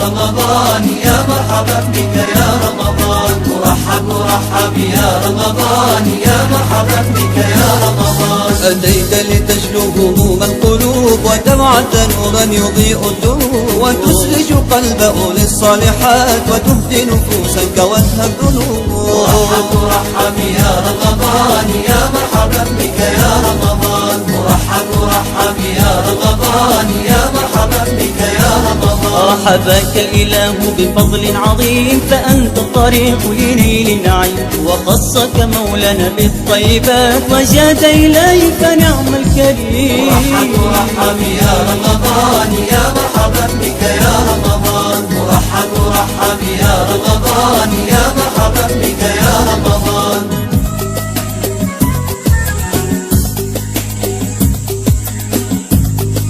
رمضان يا مرحبا بك يا رمضان، مرحب يا رمضان يا مرحبا بك يا رمضان. أتيت لتجلو هموم القلوب وتبعث نورا يضيء الدروب، وتسرج قلب أولي الصالحات وتهدي نفوسا كوتها الذنوب. مرحب يا رمضان يا مرحبا بك يا رمضان، مرحب يا رمضان يا مرحبا بك يا رمضان. رحبك الإله بفضل عظيم، فأنت الطريق لنيل النعيم، وخصك مولانا بالطيبات، وجاد إليك نعم الكريم. مرحب يا رمضان يا مرحبا بك يا رمضان، مرحب يا رمضان يا مرحبا بك يا رمضان.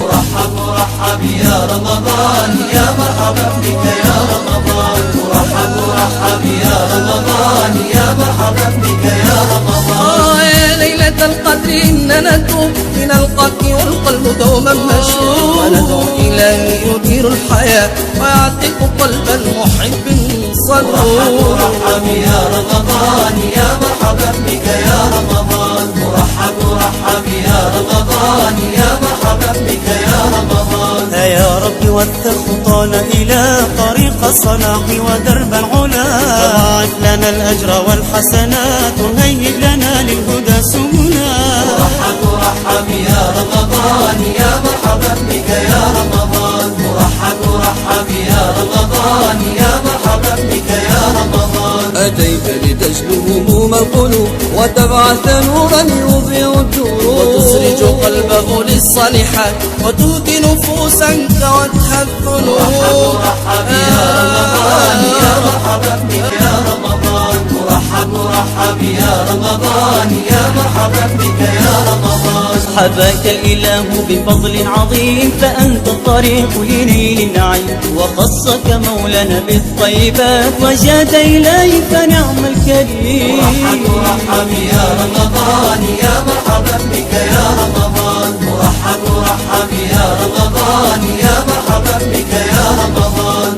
مرحب يا رمضان يا مرحبا بك يا رمضان، مرحب يا رمضان يا مرحبا بك يا رمضان. يا ليلة القدر إننا نتوب من القتل والقلب دوما مشغول، وندعو إلهي يدير الحياة ويعتق قلب المحب صلوا. مرحب يا رمضان يا مرحبا بك يا رمضان، مرحب يا رمضان يا مرحبا بك يا رمضان. يا رب وثق خطانا إلى طريق الصلاح ودرب العلا، فضاعف لنا الأجر والحسنات، وهيئ لنا للهدى سبلا. مرحب يا رمضان يا مرحبا بك يا رمضان، مرحب يا رمضان يا مرحبا بك يا رمضان. أتيت لتجلو هموم القلوب وتبعث نورا يضيء الدروب، وتسرج قلبه للصالحات وتهدي نفوسا كوتها الذنوب. مرحب يا رمضان يا مرحبا بك يا رمضان، مرحب يا رمضان يا مرحبا بك يا رمضان. حباك الإله بفضل عظيم، فأنت الطريق لنيل النعيم، وخصك مولانا بالطيبات، وجاد إليك نعم الكريم. مرحب يا رمضان يا مرحبا بك يا رمضان، مرحب يا رمضان يا مرحبا بك يا رمضان.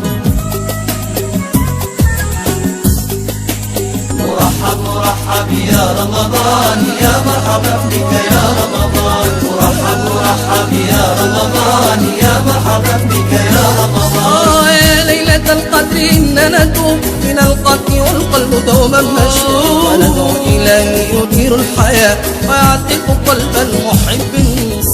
مرحب يا رمضان يا مرحبا بك يا رمضان، مرحب يا رمضان يا مرحبا بك يا رمضان. يا ليلة القدر إننا نتوب من القتل والقلب دوما مشغول، وندعو إلهي يدير الحياة ويعتق قلب المحب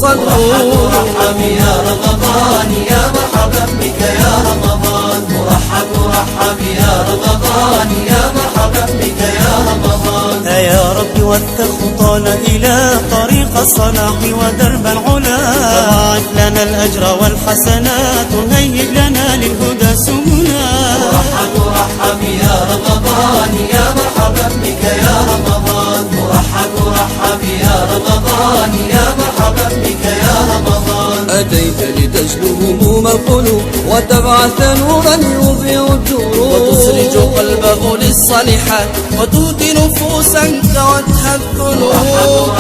صلوا. مرحب يا رمضان يا مرحبا بك يا رمضان، مرحب يا رمضان يا مرحبا بك يا رمضان. يا رب وثق خطانا إلى طريق الصلاح ودرب العلا، فضاعف لنا الأجر والحسنات، وهيئ لنا للهدى سبلا. مرحب يا رمضان يا مرحبا بك يا رمضان، مرحب يا رمضان يا مرحبا بك يا رمضان. أتيت لتجلو هموم القلوب وتبعث نورا يضيء الدروب، وتسرج قلبه للصالحات وتهدي نفوسا كوتها الذنوب.